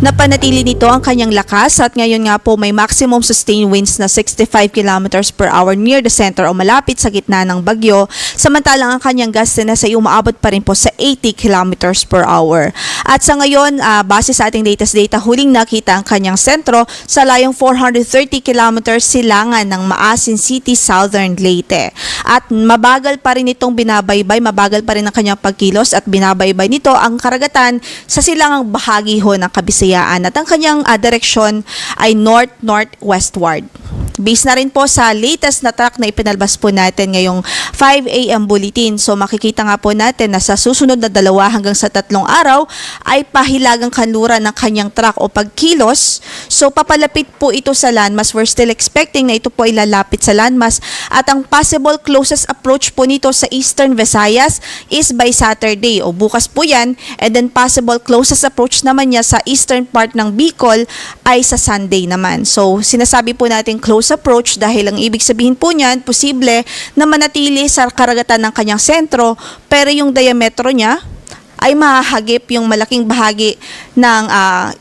Napanatili nito ang kanyang lakas at ngayon nga po may maximum sustained winds na 65 kilometers per hour near the center o malapit sa gitna ng bagyo, samantalang ang kanyang gustiness ay umaabot pa rin po sa 80 kilometers per hour. At sa ngayon, base sa ating latest data, huling nakita ang kanyang sentro sa layong 430 kilometers silangan ng Maasin City, Southern Leyte. At mabagal pa rin itong binabaybay, mabagal pa rin ang kanyang pagkilos at binabaybay nito ang karagatan sa silangang bahagi ho ng Kabisayaan. At ang kanyang direksyon ay north-northwestward. Based na rin po sa latest na track na ipinalabas po natin ngayong 5 a.m. bulletin. So makikita nga po natin na sa susunod na 2 hanggang sa 3 araw ay pahilagang kanluran ng kanyang track o pagkilos. So papalapit po ito sa landmass. We're still expecting na ito po ay lalapit sa landmass. At ang possible closest approach po nito sa Eastern Visayas is by Saturday o bukas po yan. And then possible closest approach naman niya sa eastern part ng Bicol ay sa Sunday naman. So sinasabi po natin close approach dahil ang ibig sabihin po niyan, posible na manatili sa karagatan ng kanyang sentro pero yung diametro niya ay mahahagip yung malaking bahagi ng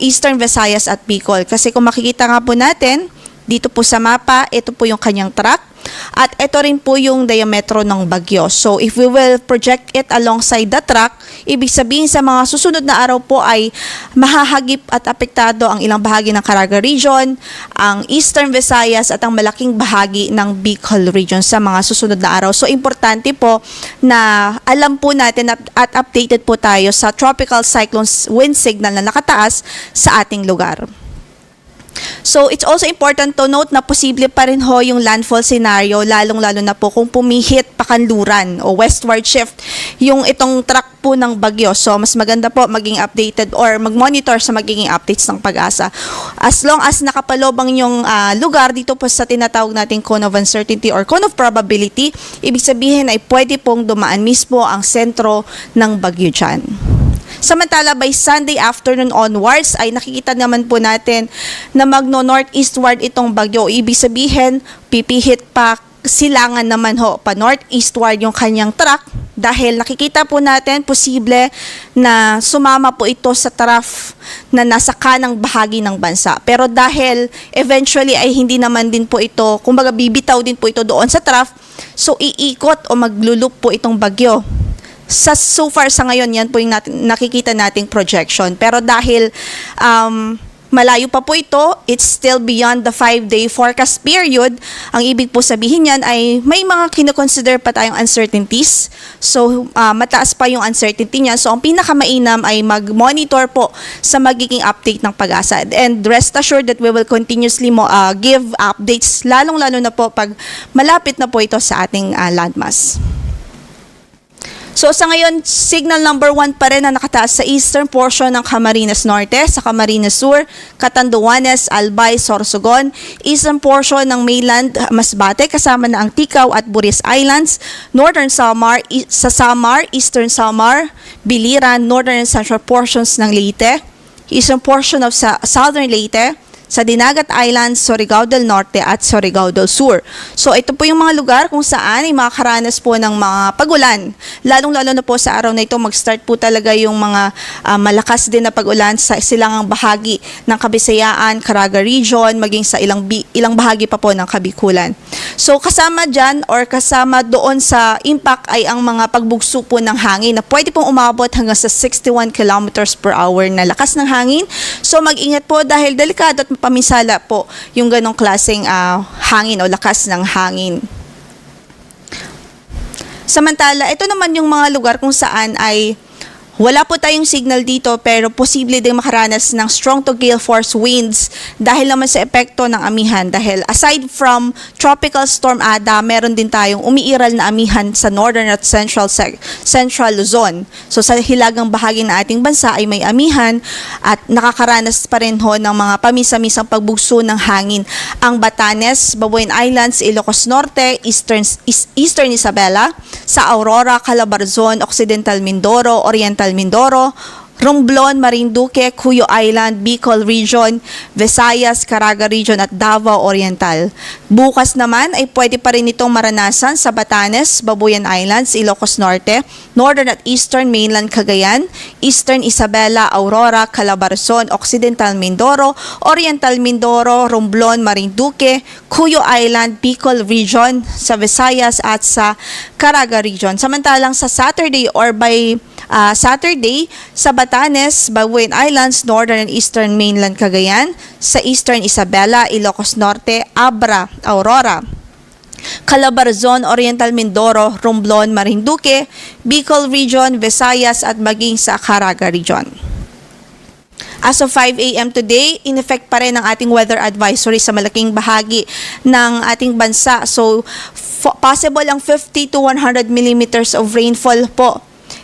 Eastern Visayas at Bicol. Kasi kung makikita nga po natin, dito po sa mapa, ito po yung kanyang track. At ito rin po yung diametro ng bagyo. So, if we will project it alongside the track, ibig sabihin sa mga susunod na araw po ay mahahagip at apektado ang ilang bahagi ng Caraga Region, ang Eastern Visayas at ang malaking bahagi ng Bicol Region sa mga susunod na araw. So, importante po na alam po natin at updated po tayo sa tropical cyclone wind signal na nakataas sa ating lugar. So, it's also important to note na posible pa rin ho yung landfall scenario, lalong-lalo na po kung pumihit pakanluran o westward shift yung itong track po ng bagyo. So, mas maganda po maging updated or mag-monitor sa magiging updates ng Pag-asa. As long as nakapalobang yung lugar dito po sa tinatawag nating cone of uncertainty or cone of probability, ibig sabihin ay pwede pong dumaan mismo ang sentro ng bagyo dyan. Samantala, by Sunday afternoon onwards, ay nakikita naman po natin na magno-northeastward itong bagyo. Ibig sabihin, pipihit pa silangan naman ho, pa northeastward yung kanyang track dahil nakikita po natin posible na sumama po ito sa trough na nasa kanang bahagi ng bansa. Pero dahil eventually ay hindi naman din po ito, kumbaga bibitaw din po ito doon sa trough, so iikot o maglulup po itong bagyo. So far sa ngayon, yan po yung nakikita nating projection. Pero dahil malayo pa po ito, it's still beyond the 5-day forecast period. Ang ibig po sabihin yan ay may mga kinoconsider pa tayong uncertainties. So, mataas pa yung uncertainty niyan. So, ang pinakamainam ay mag-monitor po sa magiging update ng Pag-asa. And rest assured that we will continuously give updates, lalong-lalo na po pag malapit na po ito sa ating landmass. So sa ngayon, signal number 1 pa rin na nakataas sa eastern portion ng Camarines Norte, sa Camarines Sur, Catanduanes, Albay, Sorsogon, eastern portion ng mainland Masbate kasama na ang Ticao at Buris Islands, northern Samar, sa Samar, eastern Samar, Biliran, northern and central portions ng Leyte, eastern portion of southern Leyte, sa Dinagat Islands, Surigao del Norte at Surigao del Sur. So ito po yung mga lugar kung saan ay makakaranas po ng mga pagulan. Lalong-lalo na po sa araw na ito, mag-start po talaga yung mga malakas din na pagulan sa silangang bahagi ng Kabisayaan, Caraga Region, maging sa ilang bahagi pa po ng Kabikulan. So kasama dyan or kasama doon sa impact ay ang mga pagbugso po ng hangin na pwede pong umabot hanggang sa 61 kilometers per hour na lakas ng hangin. So mag-ingat po dahil delikado at paminsala po yung ganong klaseng hangin o lakas ng hangin. Samantala, ito naman yung mga lugar kung saan ay wala po tayong signal dito pero posible din makaranas ng strong to gale force winds dahil naman sa epekto ng amihan. Dahil aside from Tropical Storm Ada, meron din tayong umiiral na amihan sa northern at central Luzon. So sa hilagang bahagi ng ating bansa ay may amihan at nakakaranas pa rin ho ng mga pamisa-misang pagbugso ng hangin. Ang Batanes, Babuyan Islands, Ilocos Norte, Eastern Isabela, sa Aurora, Calabarzon, Occidental Mindoro, Oriental Mindoro, Romblon, Marinduque, Cuyo Island, Bicol Region, Visayas, Caraga Region at Davao Oriental. Bukas naman ay pwede pa rin itong maranasan sa Batanes, Babuyan Islands, Ilocos Norte, Northern at Eastern Mainland Cagayan, Eastern Isabela, Aurora, Calabarzon, Occidental Mindoro, Oriental Mindoro, Romblon, Marinduque, Cuyo Island, Bicol Region, sa Visayas at sa Caraga Region. Samantalang sa Saturday or by Saturday sa Batanes, Babuyan Islands, Northern and Eastern Mainland Cagayan, sa Eastern Isabela, Ilocos Norte, Abra, Aurora, Calabarzon, Oriental Mindoro, Romblon, Marinduque, Bicol Region, Visayas at maging sa Caraga Region. As of 5 a.m. today, in effect pa rin ang ating weather advisory sa malaking bahagi ng ating bansa. So, possible ang 50 to 100 millimeters of rainfall po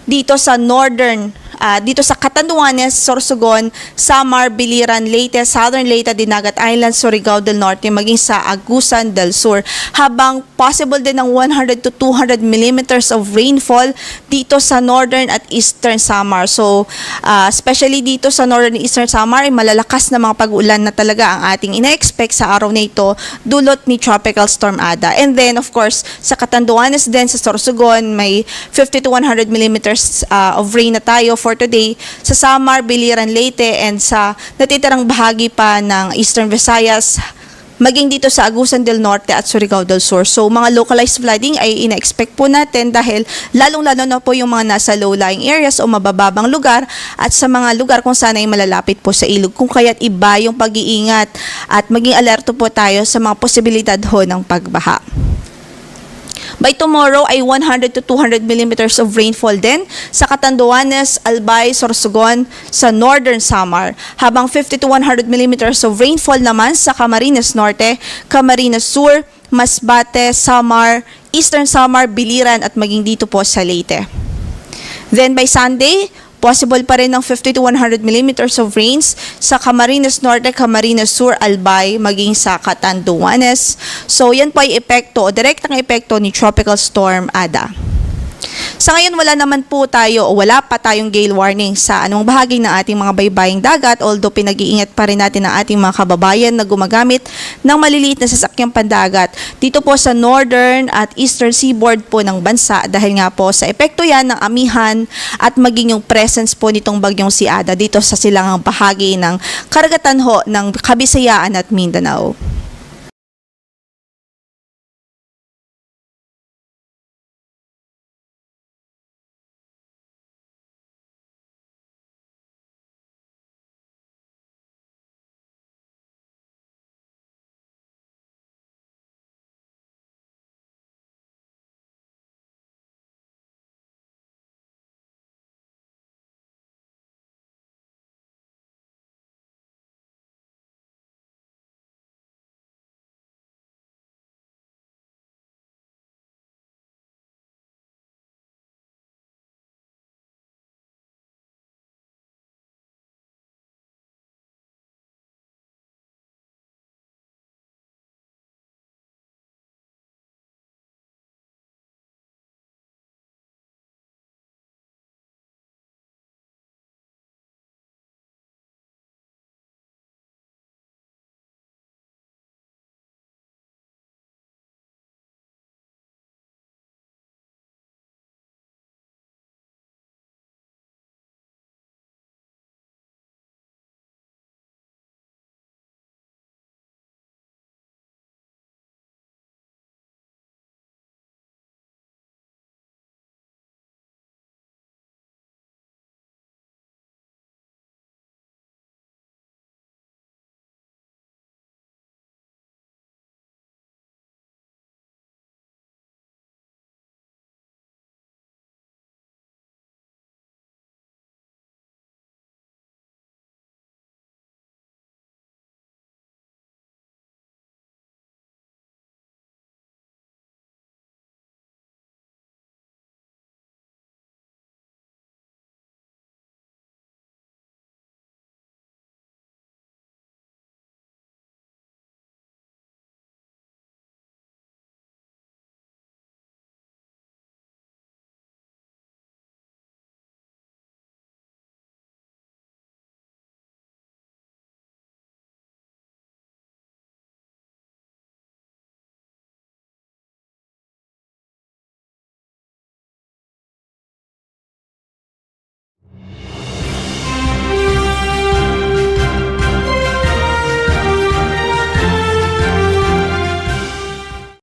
dito sa northern, dito sa Catanduanes, Sorsogon, Samar, Biliran, Leyte, Southern Leyte, Dinagat Island, Surigao del Norte, maging sa Agusan del Sur. Habang possible din ng 100 to 200 millimeters of rainfall dito sa northern at eastern Samar. So, especially dito sa northern and eastern Samar, ay malalakas na mga pag-ulan na talaga ang ating ina-expect sa araw na ito, dulot ni Tropical Storm Ada. And then, of course, sa Catanduanes din, sa Sorsogon, may 50 to 100 millimeters of rain na tayo for today sa Samar, Biliran, Leyte, and sa natitirang bahagi pa ng Eastern Visayas, maging dito sa Agusan del Norte at Surigao del Sur. So, mga localized flooding ay ina-expect po natin dahil lalong-lalo na po yung mga nasa low-lying areas o mabababang lugar at sa mga lugar kung saan ay malalapit po sa ilog. Kung kaya't iba yung pag-iingat at maging alerto po tayo sa mga posibilidad ho ng pagbaha. By tomorrow ay 100 to 200 millimeters of rainfall din sa Catanduanes, Albay, Sorsogon, sa Northern Samar. Habang 50 to 100 millimeters of rainfall naman sa Camarines Norte, Camarines Sur, Masbate, Samar, Eastern Samar, Biliran at maging dito po sa Leyte. Then by Sunday, possible pa rin ng 50 to 100 millimeters of rains sa Camarines Norte, Camarines Sur, Albay, maging sa Catanduanes. So, yan po ay epekto o direktang epekto ni Tropical Storm Ada. Sa ngayon, wala pa tayong gale warning sa anong bahagi ng ating mga baybaying dagat, although pinag-iingat pa rin natin ang ating mga kababayan na gumagamit ng maliliit na sasakyang pandagat dito po sa northern at eastern seaboard po ng bansa dahil nga po sa epekto yan ng amihan at maging yung presence po nitong bagyong si Ada dito sa silangang bahagi ng karagatan ho ng Kabisayaan at Mindanao.